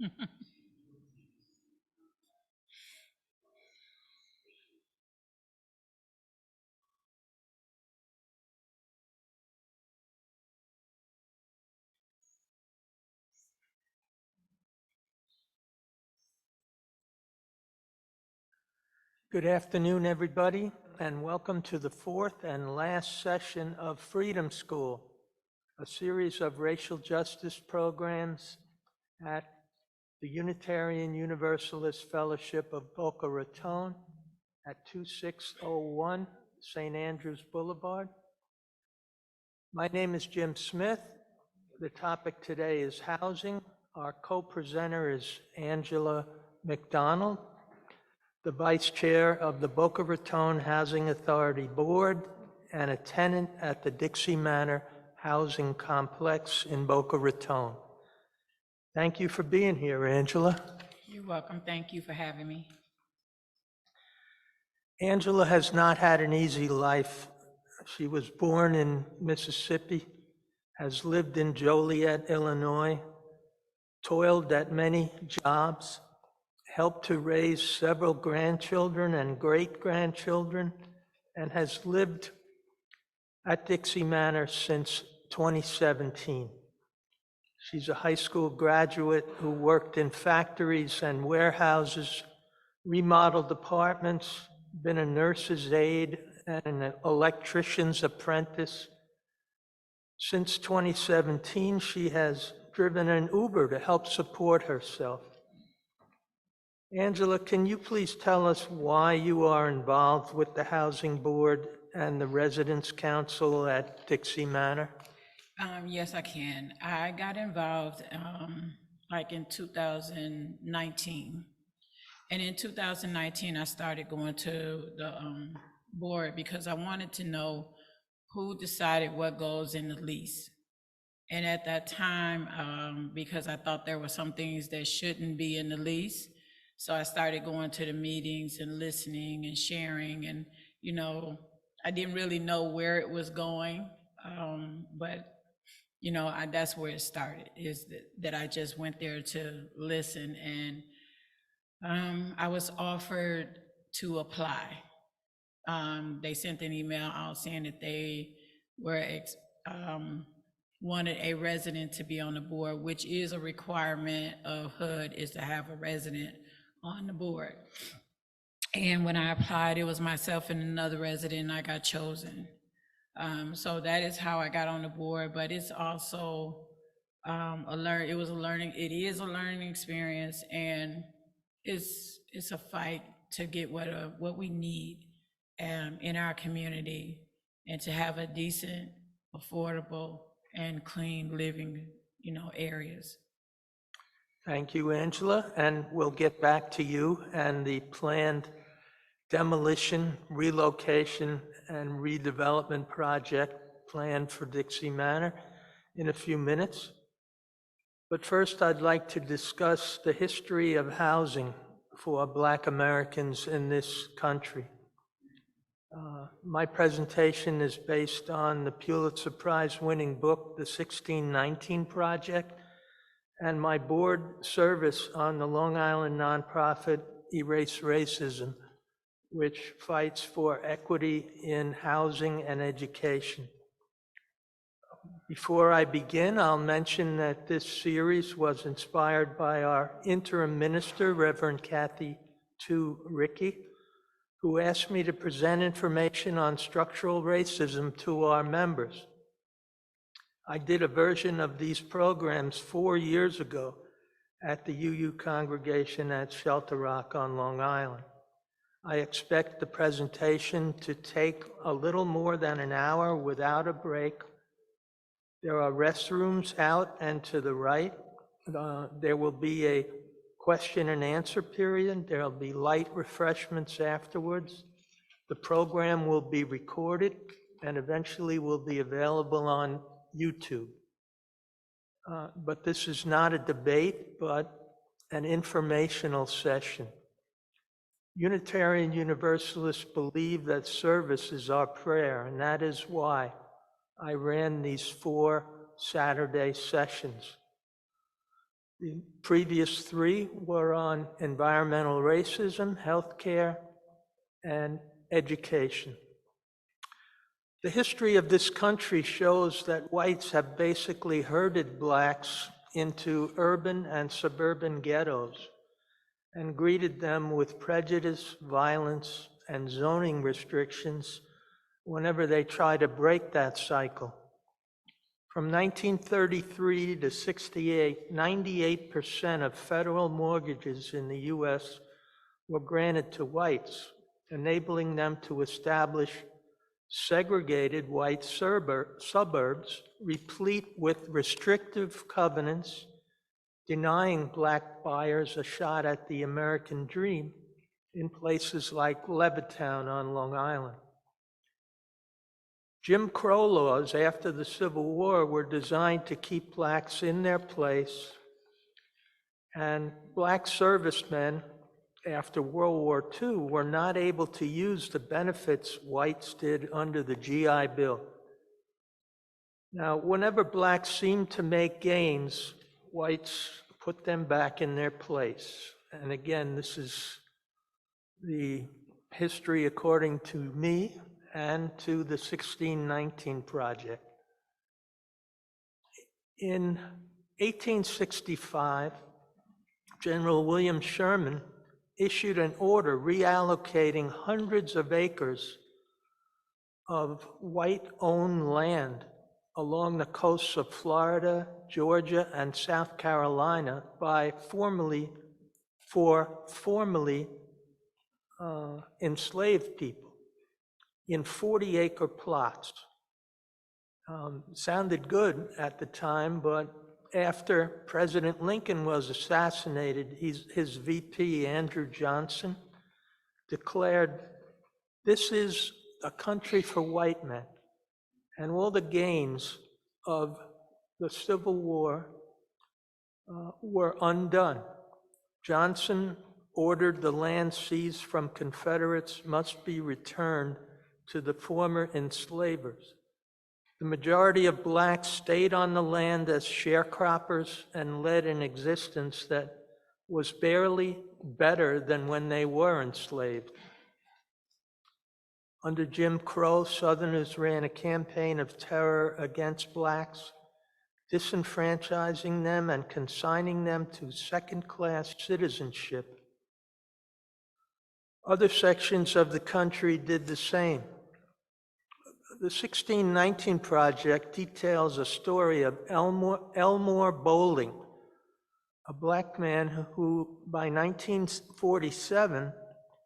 Good afternoon, everybody, and welcome to the fourth and last session of Freedom School, a series of racial justice programs at the Unitarian Universalist Fellowship of Boca Raton at 2601 St. Andrews Boulevard. My name is Jim Smith. The topic today is housing. Our co-presenter is Angela McDonald, the Vice Chair of the Boca Raton Housing Authority Board and a tenant at the Dixie Manor Housing Complex in Boca Raton. Thank you for being here, Angela. You're welcome. Thank you for having me. Angela has not had an easy life. She was born in Mississippi, has lived in Joliet, Illinois, toiled at many jobs, helped to raise several grandchildren and great-grandchildren, and has lived at Dixie Manor since 2017. She's a high school graduate who worked in factories and warehouses, remodeled apartments, been a nurse's aide and an electrician's apprentice. Since 2017, she has driven an Uber to help support herself. Angela, can you please tell us why you are involved with the Housing Board and the Residents' Council at Dixie Manor? Yes, I can. I got involved like in 2019. And in 2019, I started going to the board because I wanted to know who decided what goes in the lease. And at that time, because I thought there were some things that shouldn't be in the lease, so I started going to the meetings and listening and sharing, and I didn't really know where it was going, but that's where it started, is that I just went there to listen, and I was offered to apply. They sent an email out saying that they were wanted a resident to be on the board, which is a requirement of HUD, is to have a resident on the board. And when I applied, it was myself and another resident, and I got chosen. So that is how I got on the board, but it's also it is a learning experience, and it's a fight to get what we need in our community, and to have a decent, affordable, and clean living, areas. Thank you, Angela, and we'll get back to you and the planned demolition, relocation, and redevelopment project planned for Dixie Manor in a few minutes. But first, I'd like to discuss the history of housing for Black Americans in this country. My presentation is based on the Pulitzer Prize-winning book, The 1619 Project, and my board service on the Long Island nonprofit Erase Racism, which fights for equity in housing and education. Before I begin, I'll mention that this series was inspired by our interim minister, Reverend Kathy Rickey, who asked me to present information on structural racism to our members. I did a version of these programs 4 years ago at the UU congregation at Shelter Rock on Long Island. I expect the presentation to take a little more than an hour without a break. There are restrooms out and to the right. There will be a question and answer period. There will be light refreshments afterwards. The program will be recorded and eventually will be available on YouTube. But this is not a debate, but an informational session. Unitarian Universalists believe that service is our prayer, and that is why I ran these 4 Saturday sessions. The previous three were on environmental racism, healthcare, and education. The history of this country shows that whites have basically herded blacks into urban and suburban ghettos and greeted them with prejudice, violence, and zoning restrictions whenever they try to break that cycle. From 1933 to 68, 98% of federal mortgages in the U.S. were granted to whites, enabling them to establish segregated white suburbs replete with restrictive covenants, denying black buyers a shot at the American dream in places like Levittown on Long Island. Jim Crow laws after the Civil War were designed to keep blacks in their place, and black servicemen after World War II were not able to use the benefits whites did under the GI Bill. Now, whenever blacks seemed to make gains, whites put them back in their place. And again, this is the history according to me and to the 1619 Project. In 1865, General William Sherman issued an order reallocating hundreds of acres of white-owned land along the coasts of Florida, Georgia, and South Carolina for formerly enslaved people in 40-acre plots. Sounded good at the time, but after President Lincoln was assassinated, his VP, Andrew Johnson, declared, "This is a country for white men," and all the gains of the Civil War were undone. Johnson ordered the land seized from Confederates must be returned to the former enslavers. The majority of blacks stayed on the land as sharecroppers and led an existence that was barely better than when they were enslaved. Under Jim Crow, Southerners ran a campaign of terror against blacks, disenfranchising them and consigning them to second-class citizenship. Other sections of the country did the same. The 1619 Project details a story of Elmore Bowling, a black man who by 1947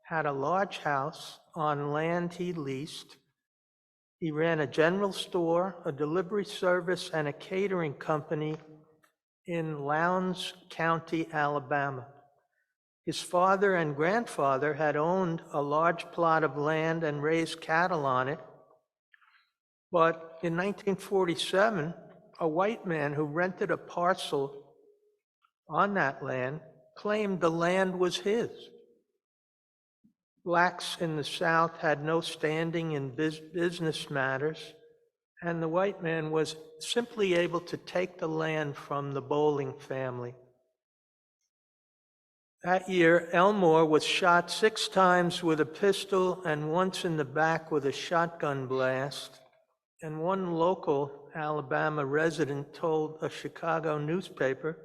had a large house on land he leased. He ran a general store, a delivery service, and a catering company in Lowndes County, Alabama. His father and grandfather had owned a large plot of land and raised cattle on it. But in 1947, a white man who rented a parcel on that land claimed the land was his. Blacks in the South had no standing in business matters, and the white man was simply able to take the land from the Bowling family. That year, Elmore was shot 6 times with a pistol and once in the back with a shotgun blast. And one local Alabama resident told a Chicago newspaper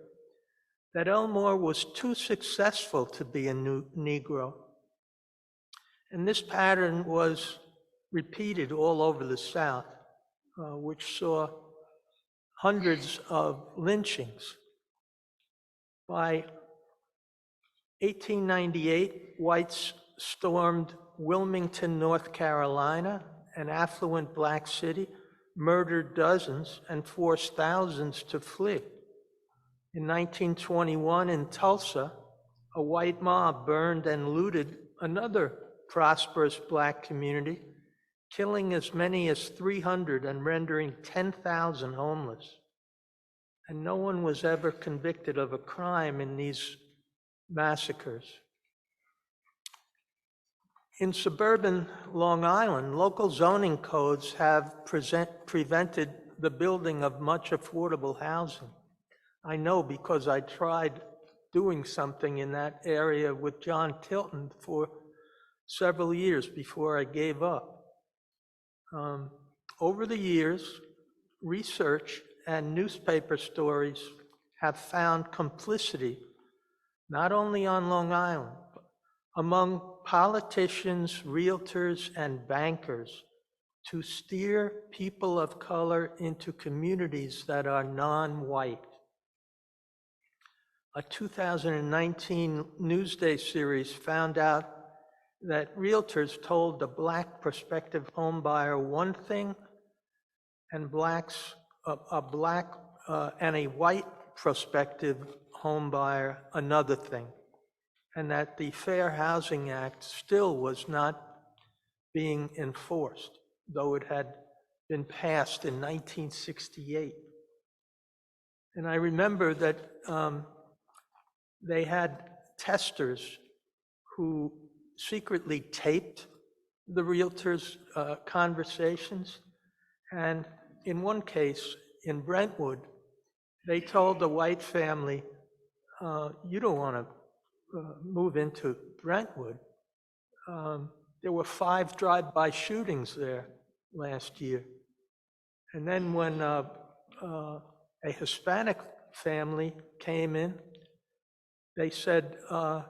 that Elmore was too successful to be a Negro. And this pattern was repeated all over the South, which saw hundreds of lynchings. By 1898, whites stormed Wilmington, North Carolina, an affluent black city, murdered dozens, and forced thousands to flee. In 1921, in Tulsa, a white mob burned and looted another prosperous black community, killing as many as 300 and rendering 10,000 homeless. And no one was ever convicted of a crime in these massacres. In suburban Long Island, local zoning codes have prevented the building of much affordable housing. I know because I tried doing something in that area with John Tilton for several years before I gave up. Over the years, research and newspaper stories have found complicity, not only on Long Island, but among politicians, realtors, and bankers to steer people of color into communities that are non-white. A 2019 Newsday series found out that realtors told the Black prospective homebuyer one thing and a white prospective homebuyer another thing, and that the Fair Housing Act still was not being enforced, though it had been passed in 1968. And I remember that they had testers who secretly taped the realtors' conversations. And in one case, in Brentwood, they told the white family, you don't want to move into Brentwood. There were 5 drive-by shootings there last year. And then when a Hispanic family came in, they said, oh,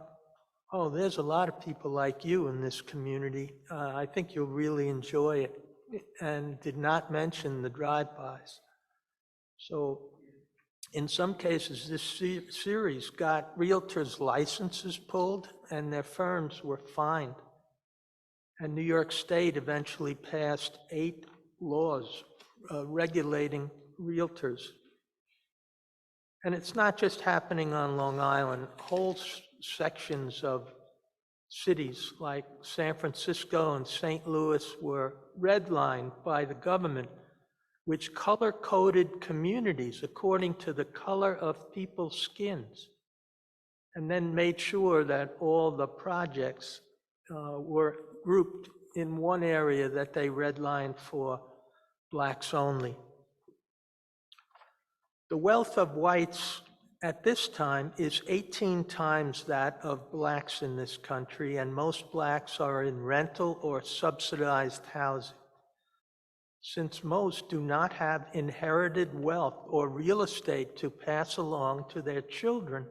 there's a lot of people like you in this community. I think you'll really enjoy it, and did not mention the drive-bys. So in some cases, this series got realtors' licenses pulled and their firms were fined. And New York State eventually passed 8 laws regulating realtors. And it's not just happening on Long Island. Whole sections of cities like San Francisco and St. Louis were redlined by the government, which color-coded communities according to the color of people's skins, and then made sure that all the projects were grouped in one area that they redlined for Blacks only. The wealth of whites at this time is 18 times that of Blacks in this country, and most Blacks are in rental or subsidized housing. Since most do not have inherited wealth or real estate to pass along to their children,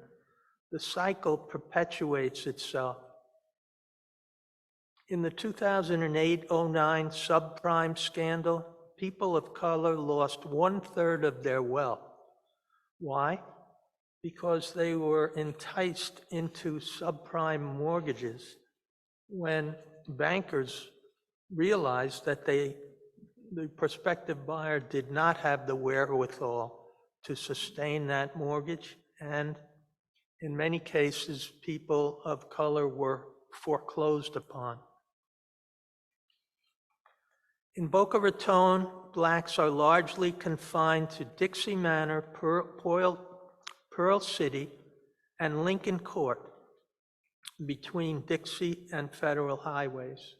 the cycle perpetuates itself. In the 2008-09 subprime scandal, people of color lost 1/3 of their wealth. Why? Because they were enticed into subprime mortgages when bankers realized that the prospective buyer did not have the wherewithal to sustain that mortgage, and in many cases, people of color were foreclosed upon. In Boca Raton, Blacks are largely confined to Dixie Manor, Pearl City, and Lincoln Court, between Dixie and federal highways.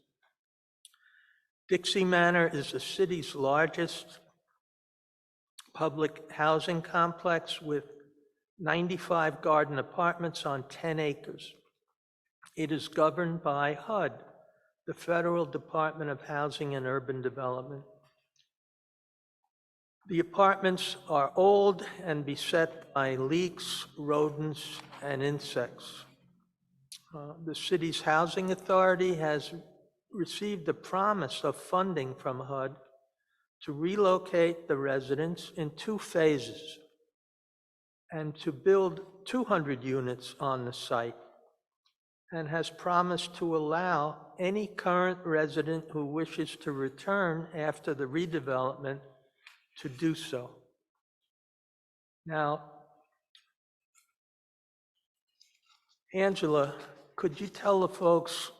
Dixie Manor is the city's largest public housing complex with 95 garden apartments on 10 acres. It is governed by HUD, the Federal Department of Housing and Urban Development. The apartments are old and beset by leaks, rodents, and insects. The city's housing authority has received a promise of funding from HUD to relocate the residents in 2 phases and to build 200 units on the site, and has promised to allow any current resident who wishes to return after the redevelopment to do so. Now, Angela, could you tell the folks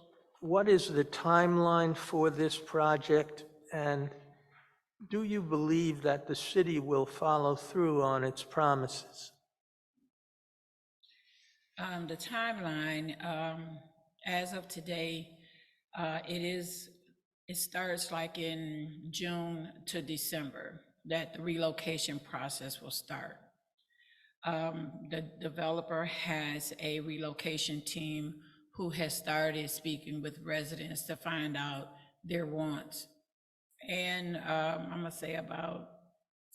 what is the timeline for this project, and do you believe that the city will follow through on its promises? The timeline, as of today, it starts like in June to December that the relocation process will start. The developer has a relocation team who has started speaking with residents to find out their wants. And I'm gonna say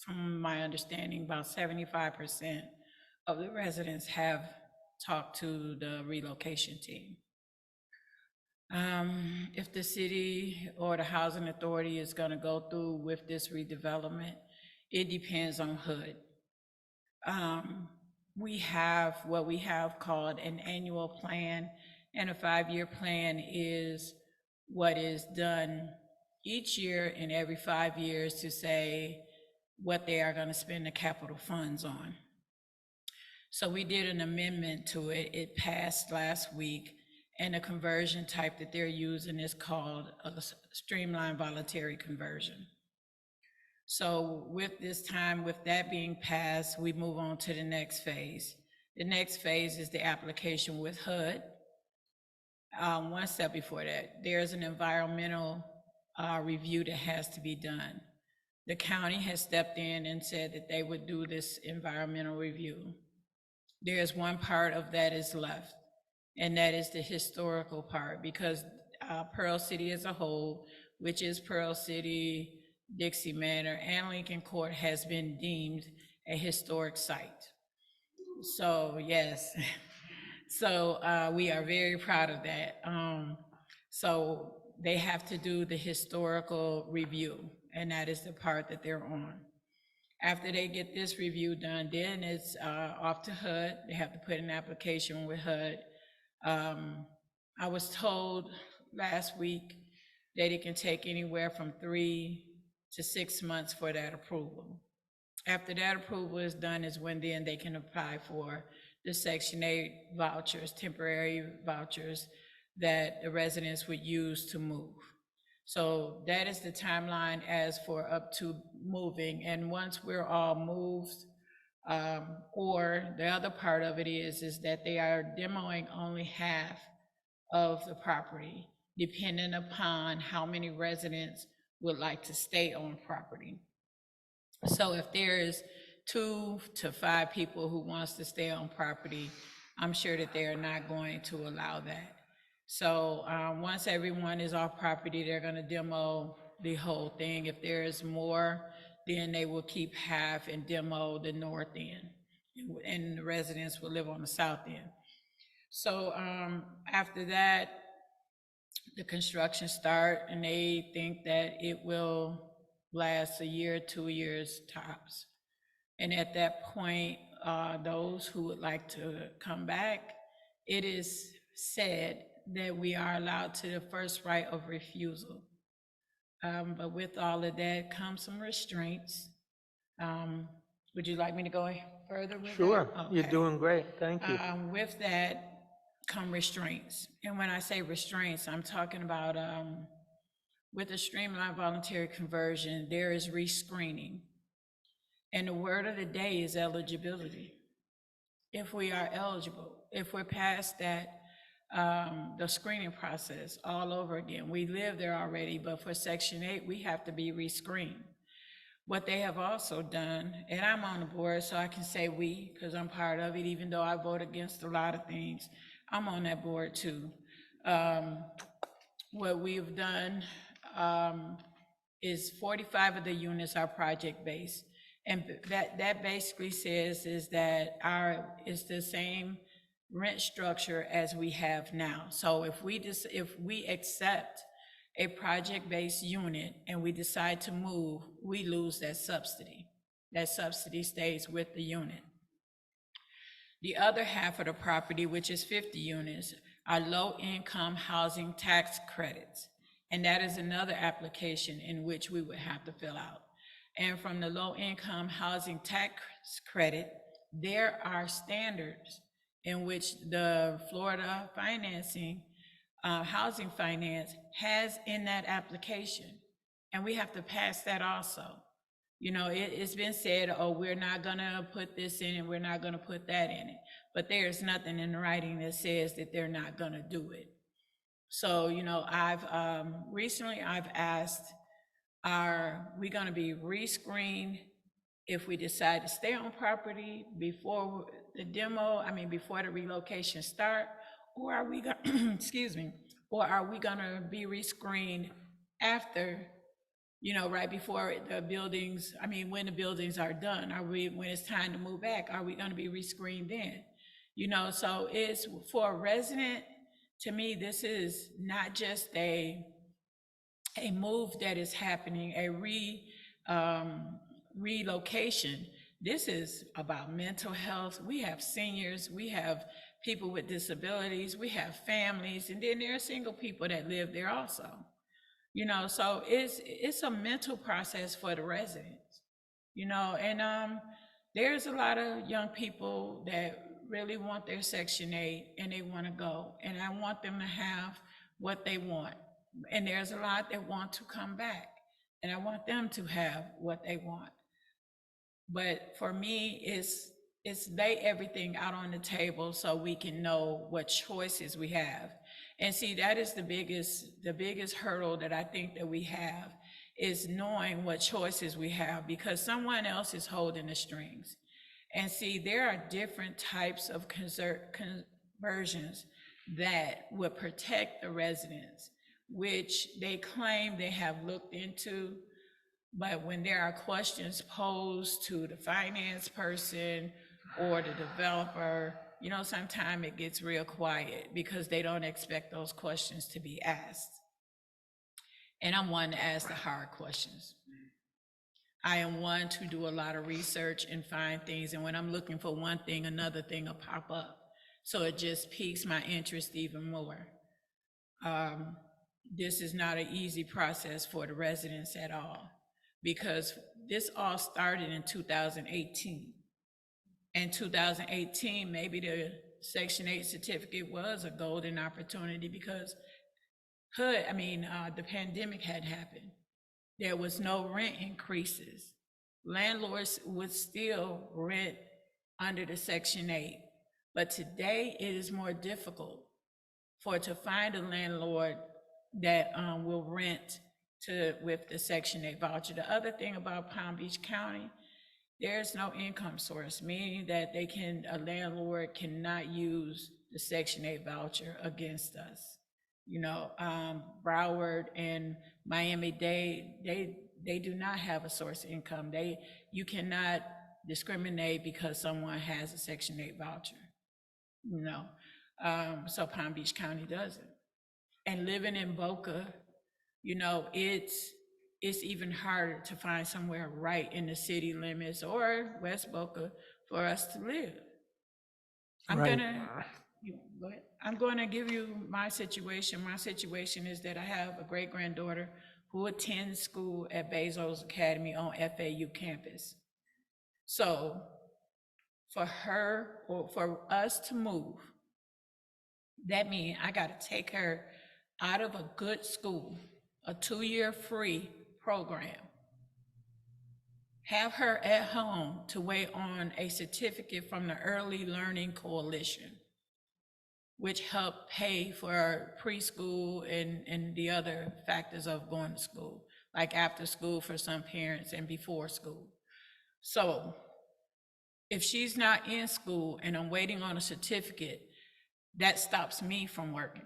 from my understanding, about 75% of the residents have talked to the relocation team. If the city or the housing authority is gonna go through with this redevelopment, it depends on HUD. We have what we have called an annual plan, and a 5-year plan is what is done each year and every 5 years to say what they are going to spend the capital funds on. So we did an amendment to it. It passed last week, and the conversion type that they're using is called a streamlined voluntary conversion. So with that being passed, we move on to the next phase. The next phase is the application with HUD. One step before that, there's an environmental review that has to be done. The county has stepped in and said that they would do this environmental review. There's one part of that is left, and that is the historical part, because Pearl City as a whole, which is Pearl City, Dixie Manor, and Lincoln Court, has been deemed a historic site. So yes, so we are very proud of that. So they have to do the historical review, and that is the part that they're on. After they get this review done, then it's off to HUD. They have to put an application with HUD. I was told last week that it can take anywhere from 3 to 6 months for that approval. After that approval is done is when then they can apply for the Section 8 vouchers, temporary vouchers that the residents would use to move. So that is the timeline as for up to moving. And once we're all moved, or the other part of it is that they are demoing only half of the property, depending upon how many residents would like to stay on property. So if there's 2 to 5 people who wants to stay on property, I'm sure that they are not going to allow that. So once everyone is off property, they're gonna demo the whole thing. If there is more, then they will keep half and demo the north end, and the residents will live on the south end. So after that, the construction start, and they think that it will last a year, 2 years tops. And at that point, those who would like to come back, it is said that we are allowed to the first right of refusal. But with all of that comes some restraints. Would you like me to go further with that? Sure, you're Okay. doing great, thank you. With that come restraints. And when I say restraints, I'm talking about with a streamlined voluntary conversion, there is rescreening. And the word of the day is eligibility. If we are eligible, if we're past that, the screening process all over again. We live there already, but for Section 8, we have to be rescreened. What they have also done, and I'm on the board, so I can say we, because I'm part of it, even though I vote against a lot of things, I'm on that board too. What we've done is 45 of the units are project-based. And that basically says is that it's the same rent structure as we have now. So if we accept a project-based unit and we decide to move, we lose that subsidy. That subsidy stays with the unit. The other half of the property, which is 50 units, are low-income housing tax credits. And that is another application in which we would have to fill out. And from the low-income housing tax credit, there are standards in which the Florida financing, housing finance has in that application. And we have to pass that also. You know, it's been said, oh, we're not gonna put this in and we're not gonna put that in it. But there's nothing in writing that says that they're not gonna do it. So, you know, recently I've asked, are we gonna be rescreened if we decide to stay on property before before the relocation start, or are we going, excuse me, or are we gonna be rescreened after, right before the buildings, when the buildings are done? When it's time to move back, are we gonna be rescreened then? So it's, for a resident, to me, this is not just a move that is happening, relocation. This is about mental health. We have seniors, we have people with disabilities, we have families, and then there are single people that live there also. So it's a mental process for the residents, and there's a lot of young people that really want their Section 8 and they want to go, and I want them to have what they want. And there's a lot that want to come back, and I want them to have what they want. But for me, it's lay everything out on the table so we can know what choices we have. And see, that is the biggest hurdle that I think that we have, is knowing what choices we have, because someone else is holding the strings. And see, there are different types of conversions that would protect the residents, which they claim they have looked into. But when there are questions posed to the finance person or the developer, sometimes it gets real quiet because they don't expect those questions to be asked. And I'm one to ask the hard questions. I am one to do a lot of research and find things, and when I'm looking for one thing, another thing will pop up. So it just piques my interest even more. This is not an easy process for the residents at all, because this all started in 2018. In 2018, maybe the Section 8 certificate was a golden opportunity because the pandemic had happened. There was no rent increases. Landlords would still rent under the Section 8. But today it is more difficult to find a landlord that will rent with the Section 8 voucher. The other thing about Palm Beach County, there's no income source, meaning that a landlord cannot use the Section 8 voucher against us. Broward and Miami-Dade, they do not have a source of income. You cannot discriminate because someone has a Section 8 voucher. So Palm Beach County doesn't. And living in Boca, it's even harder to find somewhere right in the city limits or West Boca for us to live. I'm going to give you my situation. My situation is that I have a great granddaughter who attends school at Bezos Academy on FAU campus. So for her, or for us to move, that means I got to take her out of a good school, a 2-year free program, have her at home to wait on a certificate from the Early Learning Coalition, which help pay for preschool and the other factors of going to school, like after school for some parents and before school. So if she's not in school and I'm waiting on a certificate, that stops me from working.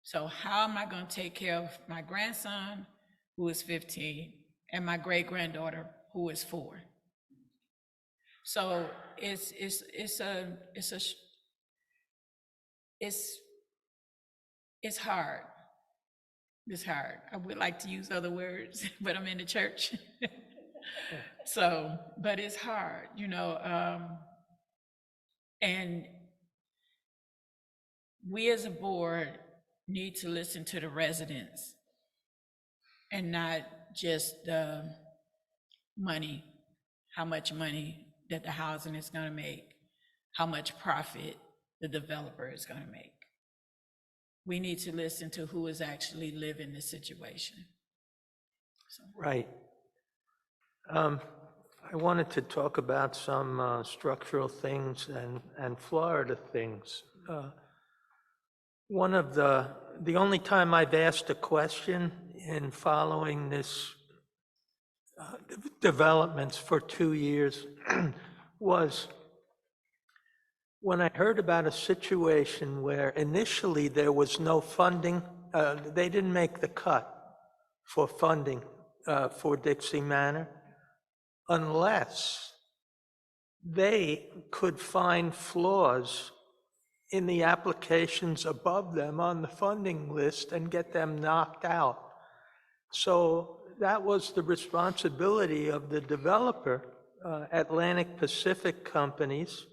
So how am I going to take care of my grandson, who is 15, and my great-granddaughter, who is 4? So it's hard. It's hard. I would like to use other words, but I'm in the church. So, but it's hard, and we as a board need to listen to the residents and not just the money, how much money that the housing is going to make, how much profit the developer is going to make. We need to listen to who is actually living the situation. So. Right. I wanted to talk about some structural things and Florida things. One of the only time I've asked a question in following this developments for 2 years was when I heard about a situation where initially there was no funding, they didn't make the cut for funding for Dixie Manor unless they could find flaws in the applications above them on the funding list and get them knocked out. So that was the responsibility of the developer, Atlantic Pacific Companies.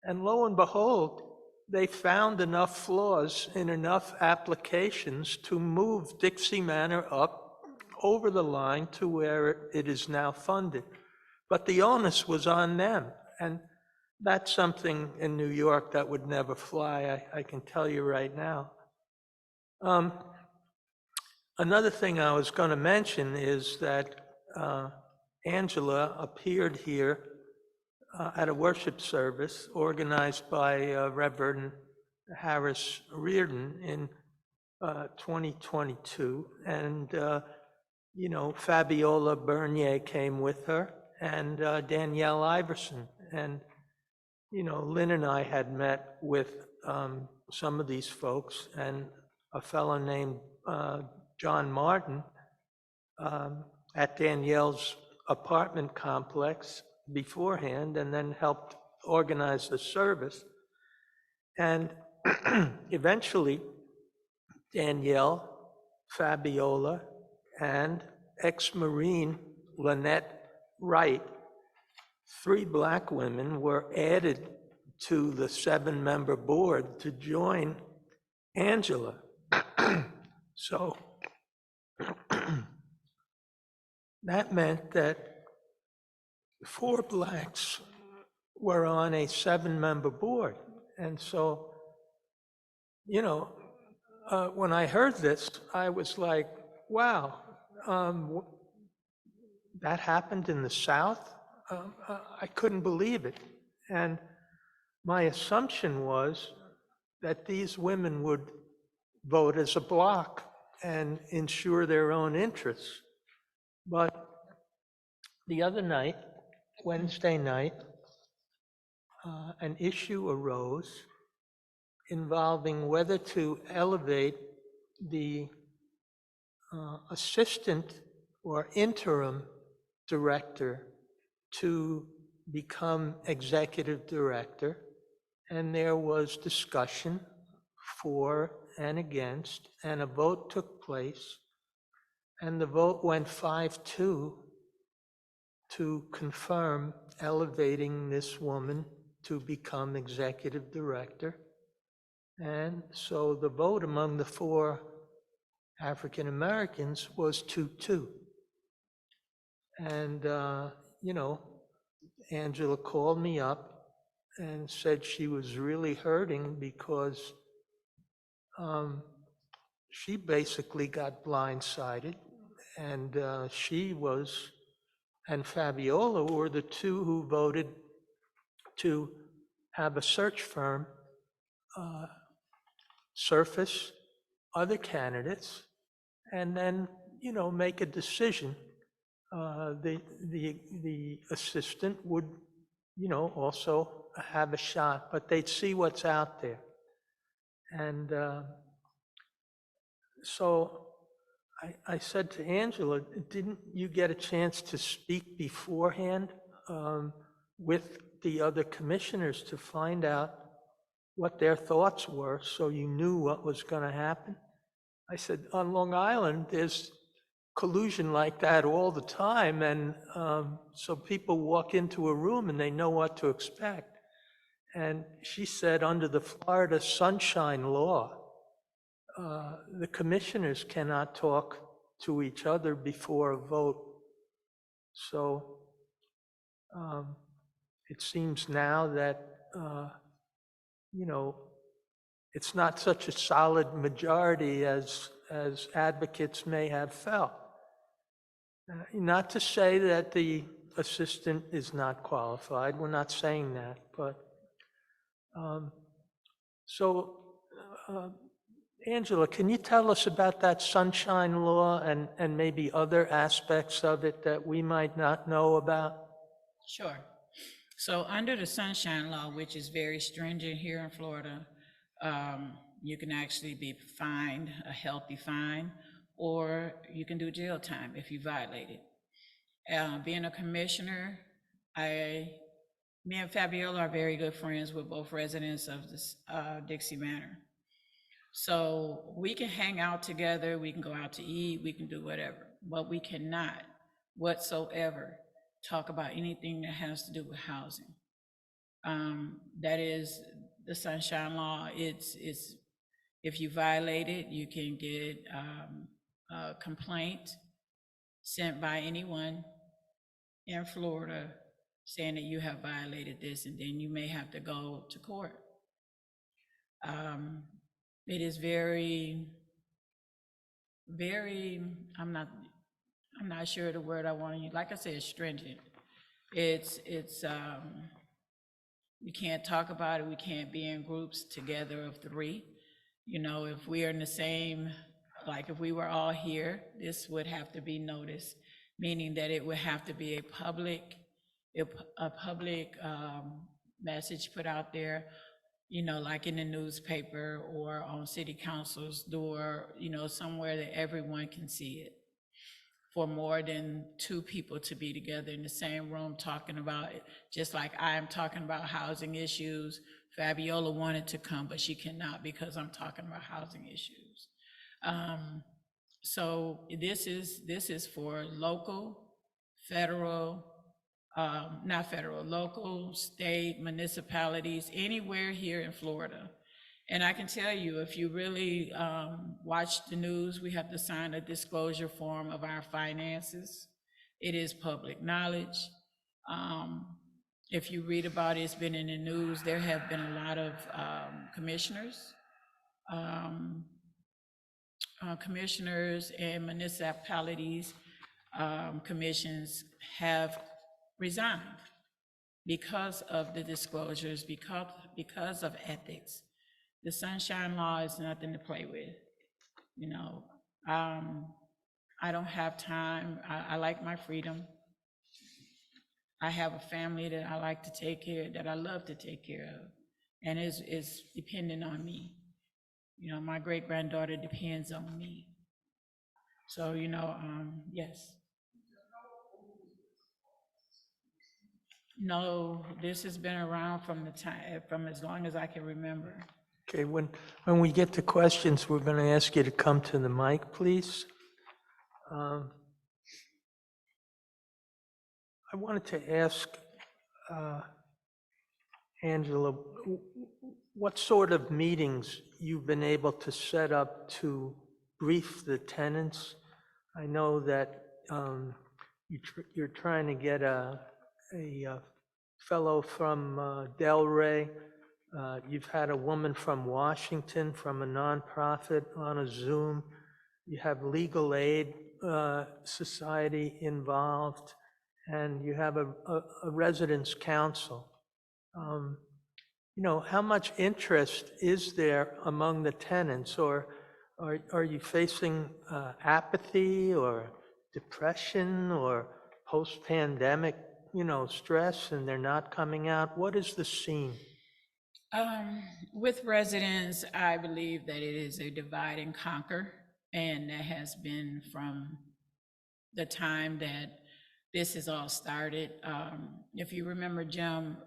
And lo and behold, they found enough flaws in enough applications to move Dixie Manor up over the line to where it is now funded. But the onus was on them. And that's something in New York that would never fly, I can tell you right now. Another thing I was going to mention is that Angela appeared here at a worship service organized by Reverend Harris Reardon in 2022. And, Fabiola Bernier came with her and Danielle Iverson. And, Lynn and I had met with some of these folks and a fellow named John Martin at Danielle's apartment complex beforehand, and then helped organize the service. And eventually, Danielle, Fabiola, and ex-Marine Lynette Wright, 3 Black women, were added to the 7-member board to join Angela. So that meant that 4 Blacks were on a 7-member board. And so, when I heard this, I was like, wow, that happened in the South? I couldn't believe it. And my assumption was that these women would vote as a bloc and ensure their own interests. But the other night, Wednesday night, an issue arose involving whether to elevate the assistant or interim director to become executive director. And there was discussion for and against, and a vote took place. And the vote went 5-2 to confirm elevating this woman to become executive director. And so the vote among the 4 African Americans was 2-2. And, Angela called me up and said she was really hurting because she basically got blindsided, and she was, and Fabiola were the 2 who voted to have a search firm surface other candidates and then, make a decision. The assistant would, also have a shot, but they'd see what's out there. And so I said to Angela, didn't you get a chance to speak beforehand with the other commissioners to find out what their thoughts were so you knew what was going to happen? I said, on Long Island, there's collusion like that all the time, and so people walk into a room and they know what to expect. And she said, under the Florida Sunshine Law, the commissioners cannot talk to each other before a vote. So it seems now that, it's not such a solid majority as advocates may have felt. Not to say that the assistant is not qualified, we're not saying that, but so Angela, can you tell us about that sunshine law and maybe other aspects of it that we might not know about? Sure. So under the Sunshine Law, which is very stringent here in Florida, you can actually be fined, a healthy fine, or you can do jail time if you violate it. Being a commissioner, me and Fabiola are very good friends with both residents of this Dixie Manor. So we can hang out together, we can go out to eat, we can do whatever, but we cannot whatsoever talk about anything that has to do with housing. That is the Sunshine Law. It's if you violate it, you can get a complaint sent by anyone in Florida saying that you have violated this, and then you may have to go to court. It is very, I'm not sure the word I want to use. Like I said, stringent. It's you can't talk about it. We can't be in groups together of 3. You know, if we are in the same, like if we were all here, this would have to be noticed, meaning that it would have to be a public message put out there, you know, like in the newspaper or on city council's door, you know, somewhere that everyone can see it. For more than 2 people to be together in the same room talking about it, just like I am talking about housing issues. Fabiola wanted to come, but she cannot because I'm talking about housing issues. So this is for local, federal, not federal, local, state, municipalities, anywhere here in Florida. And I can tell you, if you really watch the news, we have to sign a disclosure form of our finances. It is public knowledge. If you read about it, it's been in the news. There have been a lot of commissioners and municipalities, commissions have resigned because of the disclosures, because of ethics. The Sunshine Law is nothing to play with. You know, I don't have time. I like my freedom. I have a family that I like to take care, that I love to take care of, and is dependent on me. You know, my great-granddaughter depends on me. So, you know, yes. No, this has been around from as long as I can remember. Okay, when we get to questions, we're going to ask you to come to the mic, please. I wanted to ask Angela, what sort of meetings you've been able to set up to brief the tenants? I know that you're trying to get a fellow from Delray. You've had a woman from Washington, from a nonprofit on a Zoom. You have Legal Aid Society involved, and you have a residents' council. You know, how much interest is there among the tenants, or are you facing apathy or depression or post-pandemic, you know, stress, and they're not coming out? What is the scene? With residents, I believe that it is a divide and conquer, and that has been from the time that this has all started. If you remember, Jim,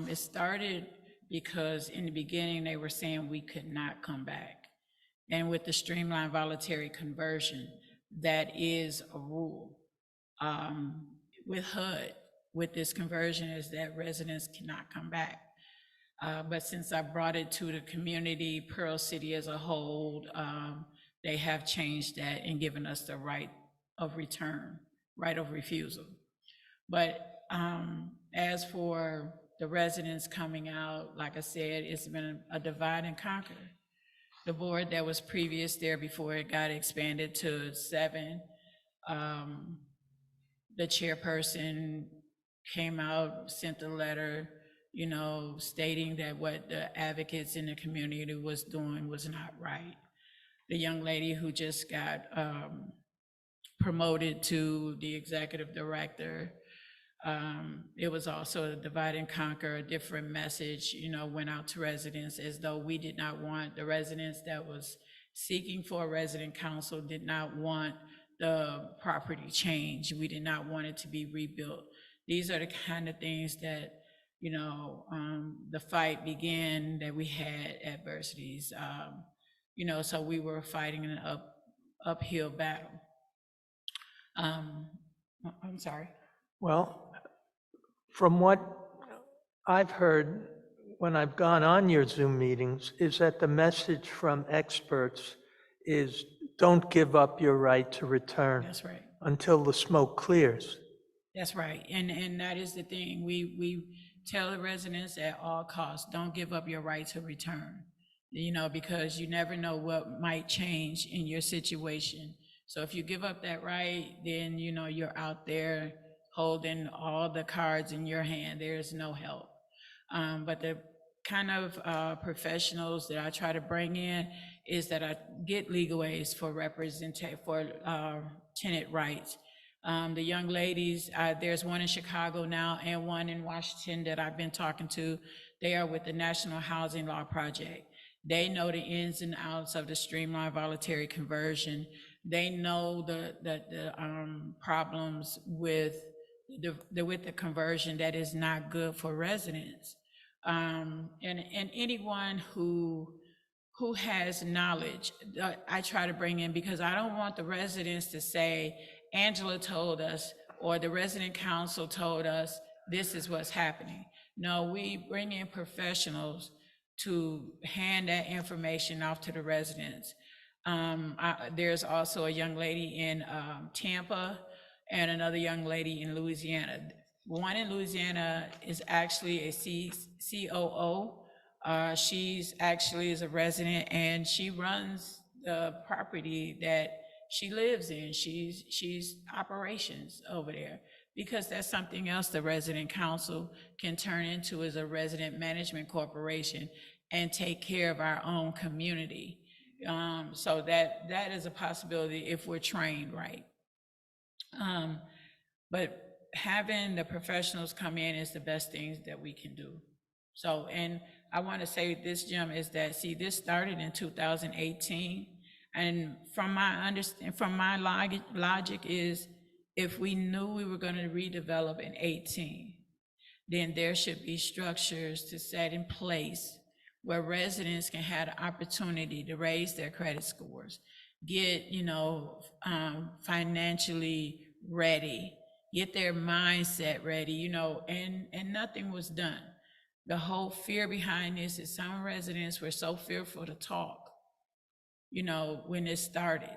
it started because in the beginning they were saying we could not come back. And with the streamlined voluntary conversion, that is a rule. With HUD, with this conversion, is that residents cannot come back. But since I brought it to the community, Pearl City as a whole, they have changed that and given us the right of return, right of refusal. But as for the residents coming out, like I said, it's been a divide and conquer. The board that was previous there before it got expanded to 7, the chairperson came out, sent a letter, you know, stating that what the advocates in the community was doing was not right. the young lady who just got promoted to the executive director. It was also a divide and conquer, a different message, went out to residents, as though we did not want the residents that was seeking for a resident council did not want the property change. We did not want it to be rebuilt. These are the kind of things that, the fight began, that we had adversities, so we were fighting an uphill battle. I'm sorry. Well, from what I've heard when I've gone on your Zoom meetings is that the message from experts is don't give up your right to return. That's right. Until the smoke clears. That's right. And that is the thing. We tell the residents at all costs, don't give up your right to return, because you never know what might change in your situation. So if you give up that right, then, you're out there holding all the cards in your hand. There's no help. But the kind of professionals that I try to bring in is that I get legal aids for tenant rights. The young ladies, there's one in Chicago now and one in Washington that I've been talking to. They are with the National Housing Law Project. They know the ins and outs of the streamlined voluntary conversion. They know the problems with the conversion that is not good for residents. And anyone who has knowledge, I try to bring in, because I don't want the residents to say, Angela told us, or the resident council told us, this is what's happening. No, we bring in professionals to hand that information off to the residents. There's also a young lady in Tampa and another young lady in Louisiana. One in Louisiana is actually a COO. She's actually is a resident, and she runs the property that she lives in. She's operations over there, because that's something else the resident council can turn into, as a resident management corporation and take care of our own community. So that is a possibility if we're trained right. But having the professionals come in is the best things that we can do. So, and I want to say this, Jim, is that, see, this started in 2018. And from my logic is, if we knew we were going to redevelop in 18, then there should be structures to set in place where residents can have the opportunity to raise their credit scores, get, financially ready, get their mindset ready, and nothing was done. The whole fear behind this is some residents were so fearful to talk, when it started,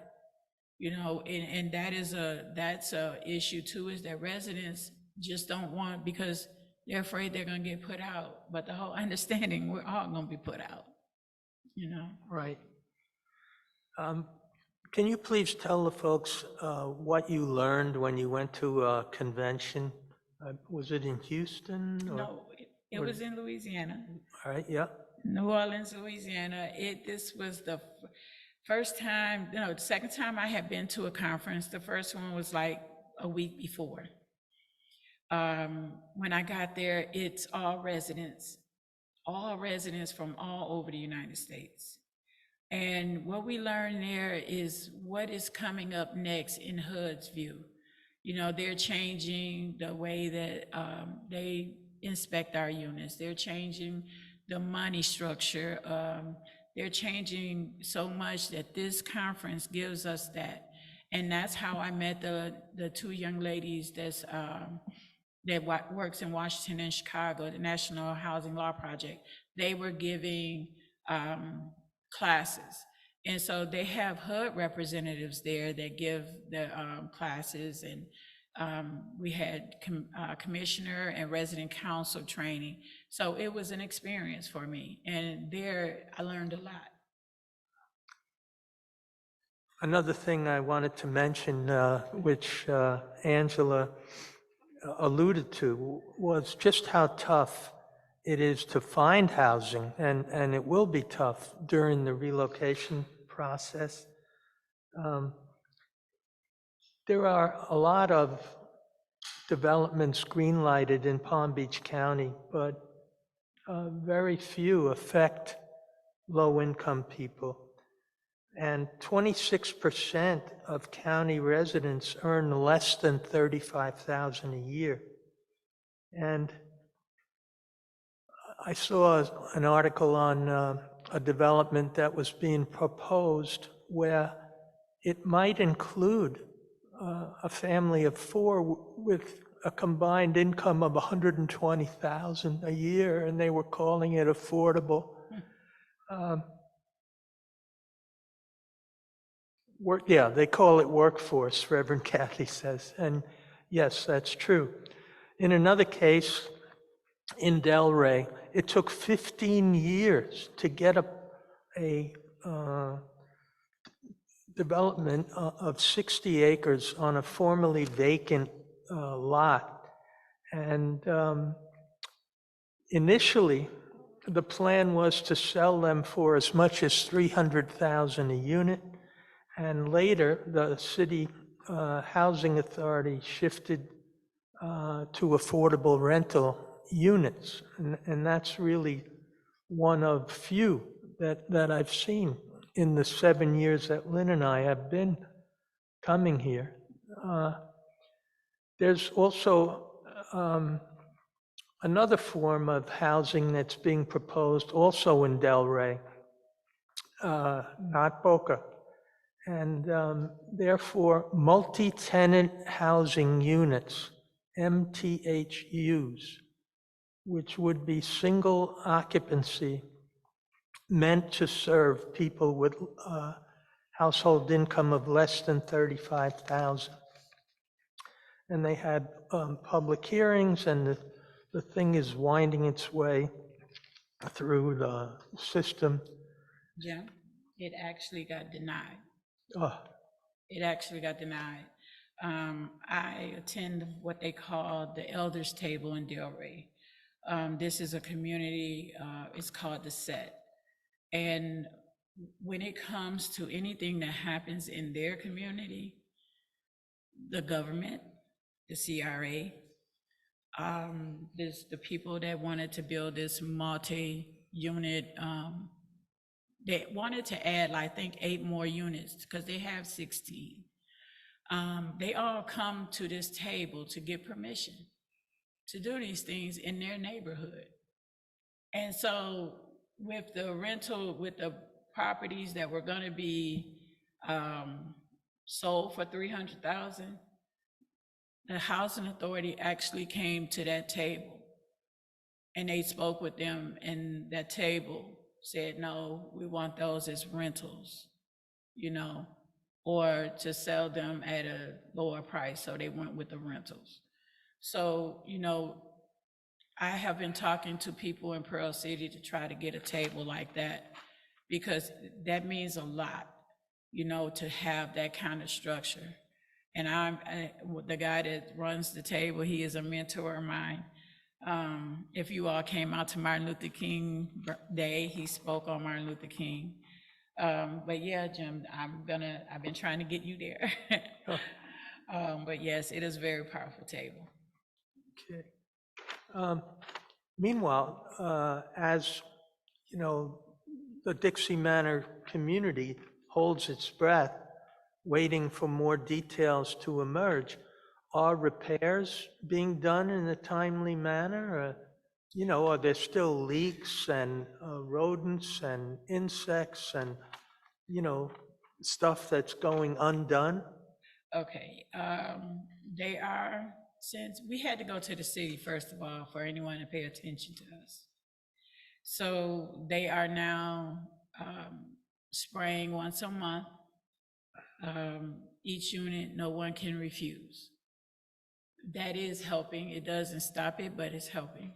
and that's a issue too, is that residents just don't want, because they're afraid they're gonna get put out. But the whole understanding, we're all gonna be put out, Right. Can you please tell the folks what you learned when you went to a convention? Was it in Houston? Or? No, it was in Louisiana. All right, yeah. New Orleans, Louisiana. This was the first time, the second time I had been to a conference. The first one was like a week before. When I got there, it's all residents from all over the United States. And what we learned there is what is coming up next in HUD's view. They're changing the way that they inspect our units. They're changing the money structure. They're changing so much that this conference gives us that. And that's how I met the two young ladies that works in Washington and Chicago, the National Housing Law Project. They were giving classes. And so they have HUD representatives there that give the classes, and we had commissioner and resident council training. So it was an experience for me, and there I learned a lot. Another thing I wanted to mention, which Angela alluded to, was just how tough it is to find housing, and it will be tough during the relocation process. Um, There are a lot of developments green-lighted in Palm Beach County, but very few affect low-income people. And 26% of county residents earn less than $35,000 a year. And I saw an article on a development that was being proposed where it might include a family of four with a combined income of $120,000 a year, and they were calling it affordable. Yeah, they call it workforce, Reverend Kathy says, and yes, that's true. In another case, in Delray, it took 15 years to get a development of 60 acres on a formerly vacant lot. And initially, the plan was to sell them for as much as $300,000 a unit. And later, the city housing authority shifted to affordable rental units. And that's really one of few that I've seen in the 7 years that Lynn and I have been coming here. There's also another form of housing that's being proposed also in Delray, not Boca. And therefore, multi-tenant housing units, MTHUs, which would be single occupancy, meant to serve people with household income of less than $35,000. And they had public hearings, and the thing is winding its way through the system. Jim, it actually got denied. Oh, It actually got denied. I attend what they call the Elders Table in Delray. This is a community, it's called the Set. And when it comes to anything that happens in their community, the government, the CRA, there's the people that wanted to build this multi-unit, they wanted to add, I think, 8 more units because they have 16. They all come to this table to get permission to do these things in their neighborhood. And so with the properties that were gonna be sold for $300,000, the housing authority actually came to that table and they spoke with them, and that table said, no, we want those as rentals, or to sell them at a lower price, so they went with the rentals. So, I have been talking to people in Pearl City to try to get a table like that, because that means a lot, to have that kind of structure. And the guy that runs the table, he is a mentor of mine. If you all came out to Martin Luther King Day, he spoke on Martin Luther King. But yeah, Jim, I've been trying to get you there. But yes, it is a very powerful table. Okay. Meanwhile, as the Dixie Manor community holds its breath, waiting for more details to emerge, are repairs being done in a timely manner? Are there still leaks and rodents and insects and, stuff that's going undone? Okay, they are, since we had to go to the city, first of all, for anyone to pay attention to us. So they are now spraying once a month. Each unit, no one can refuse. That is helping. It doesn't stop it, but it's helping.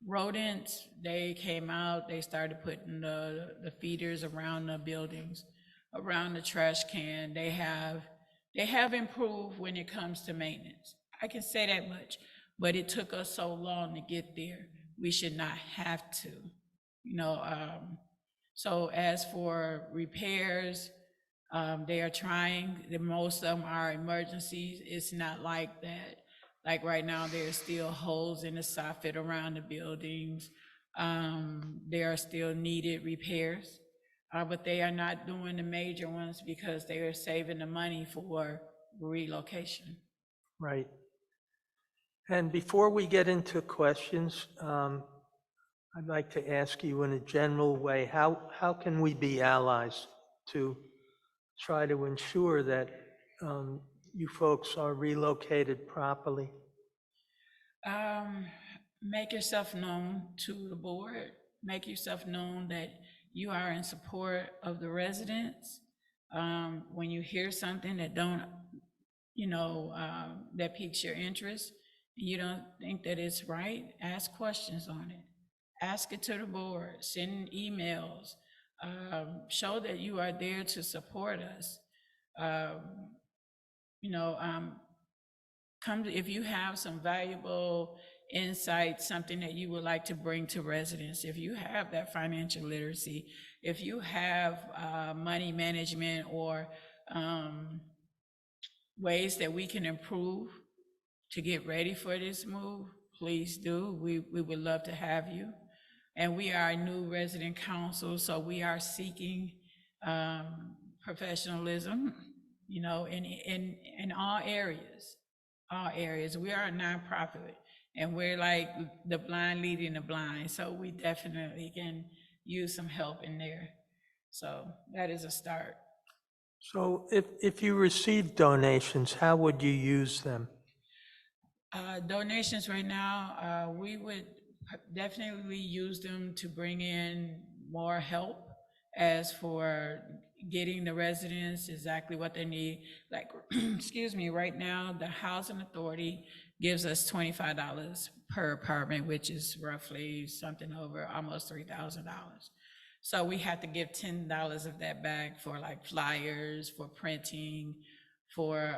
Rodents, they came out, they started putting the feeders around the buildings, around the trash can. They have improved when it comes to maintenance. I can say that much, but it took us so long to get there. We should not have to, So as for repairs, they are trying, most of them are emergencies. It's not like that. Like right now, there's still holes in the soffit around the buildings. There are still needed repairs, but they are not doing the major ones because they are saving the money for relocation. Right. And before we get into questions, I'd like to ask you in a general way, how can we be allies to try to ensure that you folks are relocated properly? Make yourself known to the board. Make yourself known that you are in support of the residents. When you hear something that don't, that piques your interest, and you don't think that it's right, ask questions on it. Ask it to the board, send emails, show that you are there to support us. If you have some valuable insight, something that you would like to bring to residents, if you have that financial literacy, if you have money management or ways that we can improve to get ready for this move, please do. We would love to have you. And we are a new resident council, so we are seeking professionalism, in all areas. All areas. We are a nonprofit, and we're like the blind leading the blind, so we definitely can use some help in there. So that is a start. So if you receive donations, how would you use them? Donations right now, we would definitely use them to bring in more help as for getting the residents exactly what they need. Like, excuse me, right now, the Housing Authority gives us $25 per apartment, which is roughly something over almost $3,000. So we have to give $10 of that back for like flyers, for printing, for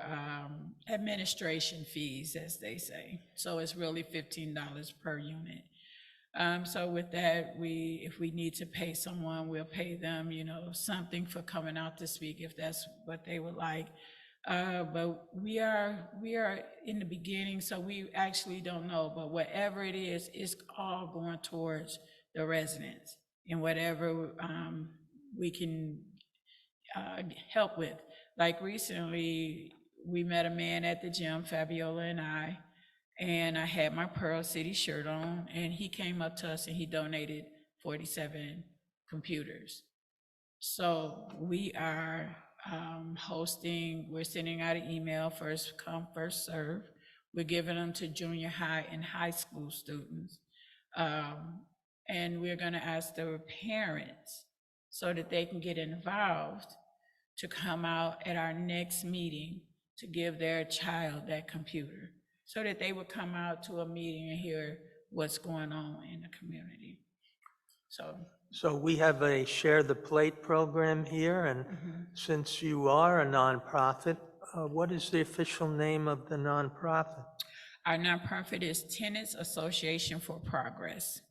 administration fees, as they say. So it's really $15 per unit. So with that, if we need to pay someone, we'll pay them, something for coming out to speak if that's what they would like. But we are in the beginning, so we actually don't know. But whatever it is, it's all going towards the residents and whatever we can help with. Like recently, we met a man at the gym, Fabiola and I had my Pearl City shirt on, and he came up to us and he donated 47 computers. So we are we're sending out an email, first come, first serve. We're giving them to junior high and high school students. And we're gonna ask the parents so that they can get involved to come out at our next meeting to give their child that computer, so that they would come out to a meeting and hear what's going on in the community. So we have a Share the Plate program here, and since you are a nonprofit, what is the official name of the nonprofit? Our nonprofit is Tenants Association for Progress.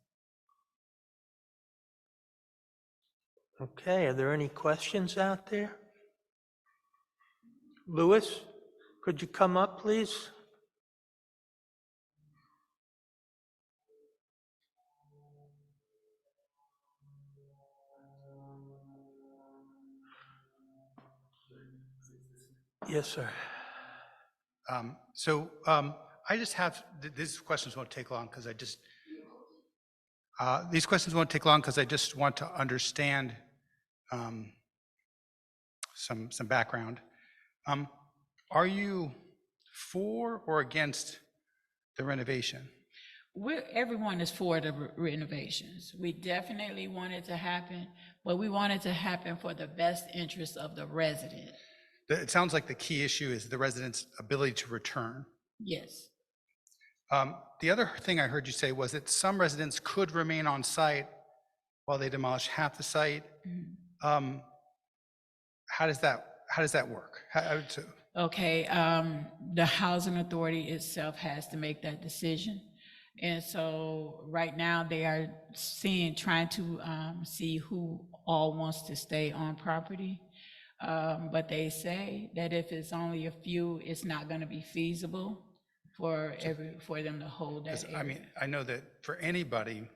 Okay, are there any questions out there? Louis, could you come up, please? Yes, sir. I just have, these questions won't take long because these questions won't take long because I just want to understand some background. Are you for or against the renovation? Everyone is for the renovations. We definitely want it to happen, but we want it to happen for the best interest of the resident. It sounds like the key issue is the residents' ability to return. Yes. The other thing I heard you say was that some residents could remain on site while they demolish half the site. How does that work? Okay, the Housing Authority itself has to make that decision. And so right now they are trying to see who all wants to stay on property. But they say that if it's only a few, it's not going to be feasible for them to hold that 'Cause, area. I mean, I know that for anybody,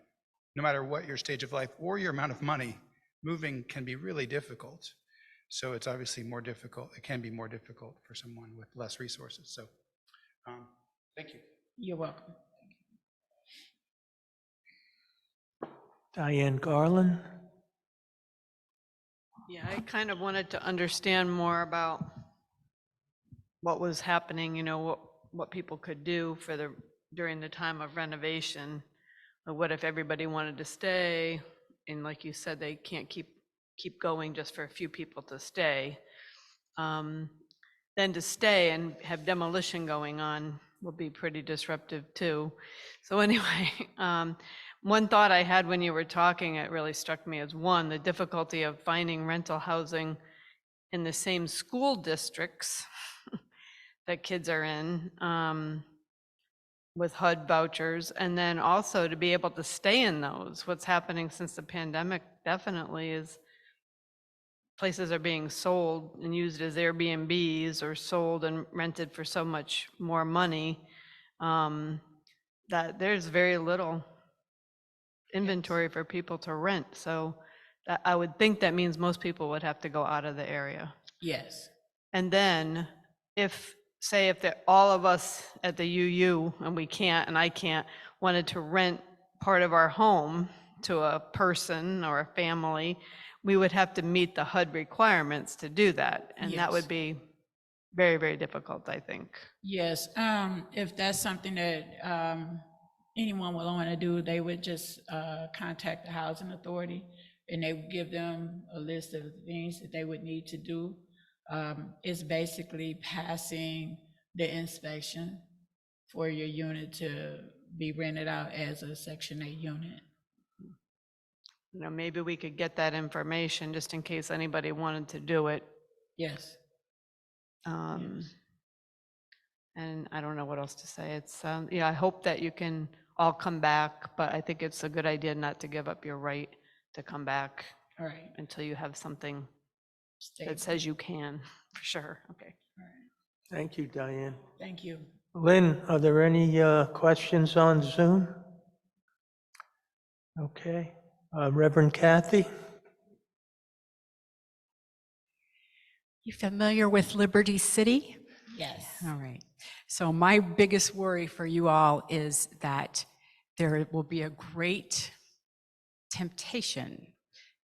no matter what your stage of life or your amount of money, moving can be really difficult. So it's obviously more difficult. It can be more difficult for someone with less resources. So, thank you. You're welcome. Diane Garland? Yeah, I kind of wanted to understand more about what was happening, what people could do during the time of renovation. Or what if everybody wanted to stay? And like you said, they can't keep going just for a few people to stay. Then to stay and have demolition going on will be pretty disruptive too. So anyway, one thought I had when you were talking, it really struck me as one, the difficulty of finding rental housing in the same school districts that kids are in, with HUD vouchers, and then also to be able to stay in those. What's happening since the pandemic definitely is places are being sold and used as Airbnbs or sold and rented for so much more money, that there's very little inventory for people to rent. So I would think that means most people would have to go out of the area. Yes. And then if all of us at the UU, and we can't, and I can't, wanted to rent part of our home to a person or a family, we would have to meet the HUD requirements to do that. And that Yes. would be very, very difficult, I think. Yes, if that's something that anyone would want to do, they would just contact the housing authority, and they would give them a list of things that they would need to do. It's basically passing the inspection for your unit to be rented out as a Section 8 unit. Maybe we could get that information just in case anybody wanted to do it. Yes. And I don't know what else to say. It's, I hope that you can all come back, but I think it's a good idea not to give up your right to come back All right. until you have something Stable. that says you can, for sure. Okay. All right. Thank you, Diane. Thank you. Lynn, are there any questions on Zoom? Okay. Reverend Kathy? You familiar with Liberty City? Yes. All right. So my biggest worry for you all is that there will be a great temptation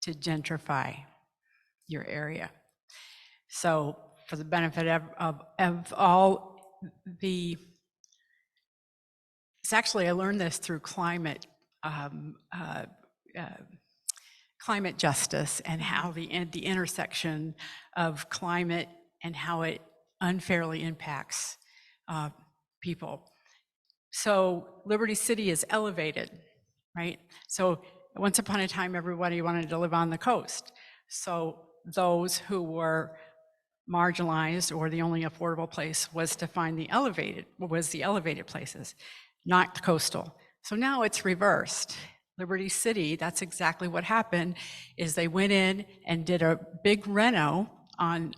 to gentrify your area. So for the benefit of all the, it's actually, I learned this through climate justice and how the intersection of climate and how it unfairly impacts people. So Liberty City is elevated, right? So once upon a time, everybody wanted to live on the coast. So those who were marginalized, or the only affordable place was to find the elevated places, not the coastal. So now it's reversed. Liberty City, that's exactly what happened, is they went in and did a big reno on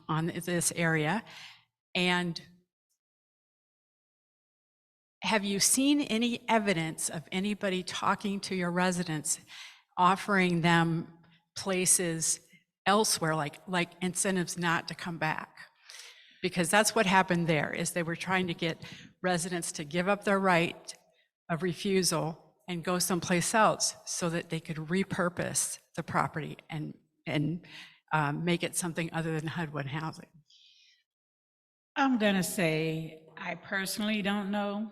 this area. And have you seen any evidence of anybody talking to your residents, offering them places elsewhere, like incentives not to come back? Because that's what happened there, is they were trying to get residents to give up their right of refusal and go someplace else so that they could repurpose the property and make it something other than HUD housing. I'm gonna say, I personally don't know.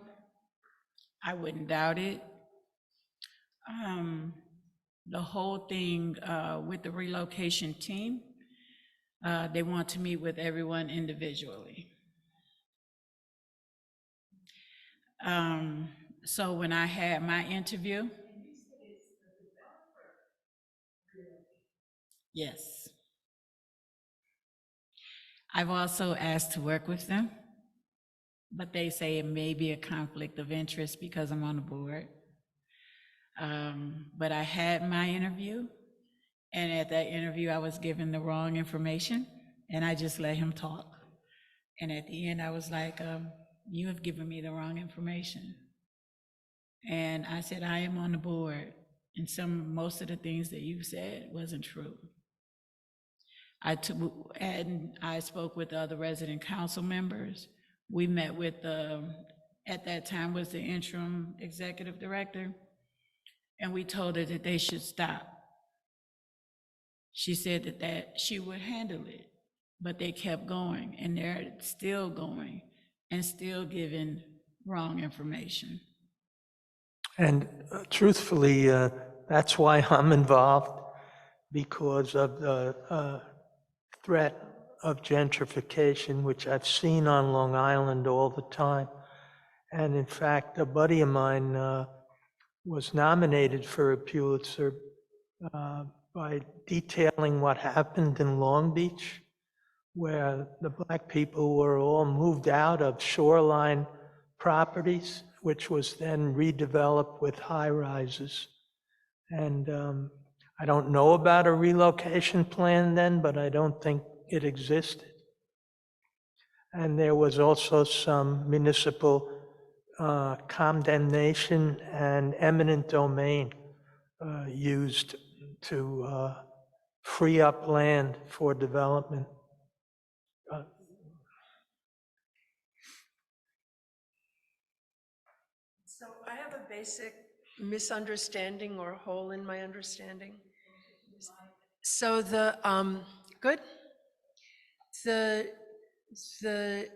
I wouldn't doubt it. The whole thing with the relocation team, they want to meet with everyone individually. So when I had my interview, yes. I've also asked to work with them, but they say it may be a conflict of interest because I'm on the board. But I had my interview, and at that interview, I was given the wrong information, and I just let him talk. And at the end, I was like, you have given me the wrong information. And I said, I am on the board, and most of the things that you said wasn't true. And I spoke with the other resident council members. We met with at that time was the interim executive director, and we told her that they should stop. She said that she would handle it, but they kept going, and they're still going and still giving wrong information. And truthfully, that's why I'm involved, because of the threat of gentrification, which I've seen on Long Island all the time. And in fact, a buddy of mine was nominated for a Pulitzer by detailing what happened in Long Beach, where the Black people were all moved out of shoreline properties, which was then redeveloped with high-rises. And I don't know about a relocation plan then, but I don't think it existed. And there was also some municipal condemnation and eminent domain used to free up land for development. So I have a basic misunderstanding or hole in my understanding. So good? The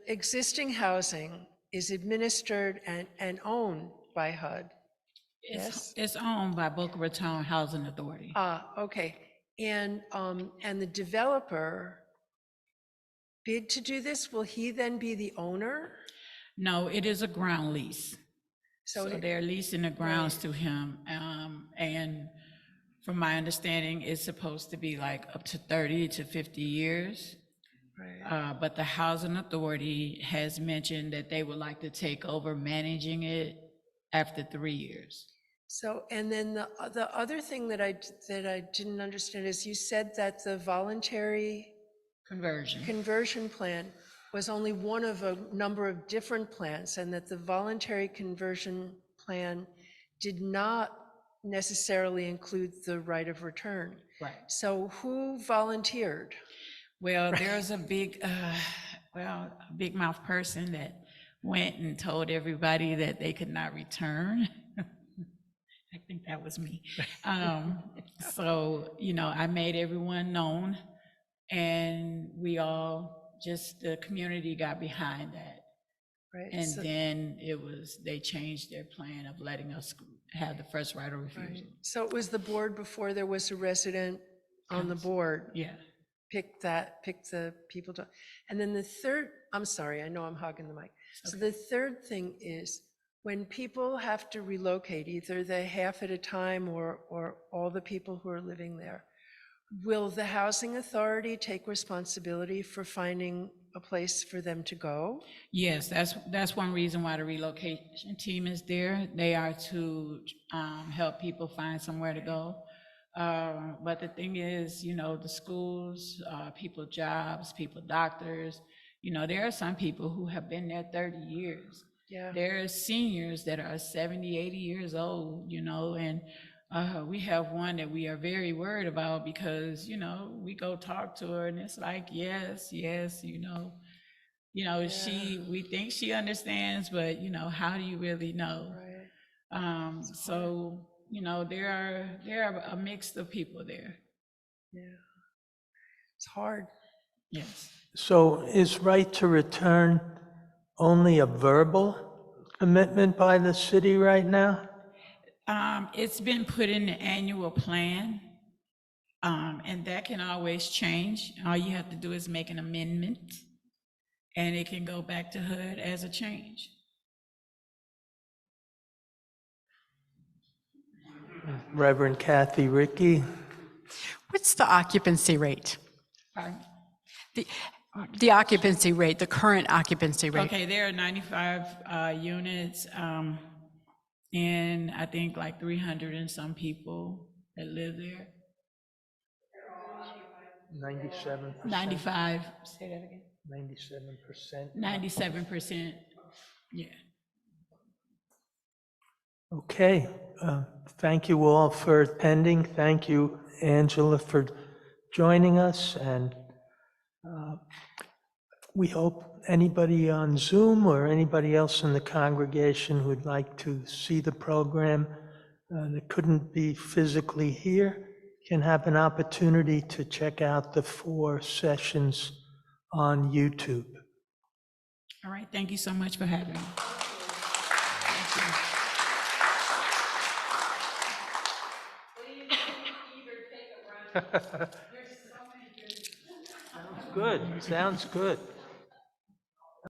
existing housing is administered and owned by HUD. Yes? It's owned by Boca Raton Housing Authority. Okay. And the developer bid to do this, will he then be the owner? No, it is a ground lease. So they're leasing the grounds to him. And from my understanding, it's supposed to be like up to 30 to 50 years. Right. But the Housing Authority has mentioned that they would like to take over managing it after 3 years. So, and then the other thing that I didn't understand is you said that the voluntary conversion plan was only one of a number of different plans, and that the voluntary conversion plan did not necessarily include the right of return. Right. So who volunteered? Well, there's a big mouth person that went and told everybody that they could not return. I think that was me. So, I made everyone known, and we all the community got behind that. Right. And so, then they changed their plan of letting us have the first right of refusal. right. So it was the board before there was a resident on the board. Yeah. Pick the people to, and then the third, I'm sorry, I know I'm hogging the mic. So the third thing is when people have to relocate, either they half at a time or all the people who are living there, will the housing authority take responsibility for finding a place for them to go? Yes, that's one reason why the relocation team is there. They are to help people find somewhere to go. But the thing is, the schools, people jobs, people doctors, there are some people who have been there 30 years. Yeah. There are seniors that are 70, 80 years old, and we have one that we are very worried about because, we go talk to her and it's like, yes, we think she understands, but, how do you really know? Right. So, there are a mix of people there. Yeah. It's hard. Yes. So is right to return only a verbal commitment by the city right now? It's been put in the annual plan, and that can always change. All you have to do is make an amendment, and it can go back to HUD as a change. Reverend Kathy Rickey. What's the occupancy rate? Pardon? The occupancy rate, the current occupancy rate? Okay, there are 95 units. and I think like 300 and some people that live there. 97%. 95, say that again. 97%. 97%, yeah. Okay, thank you all for attending. Thank you, Angela, for joining us. And we hope anybody on Zoom or anybody else in the congregation who'd like to see the program that couldn't be physically here can have an opportunity to check out the 4 sessions on YouTube. All right, thank you so much for having me. Good, sounds good.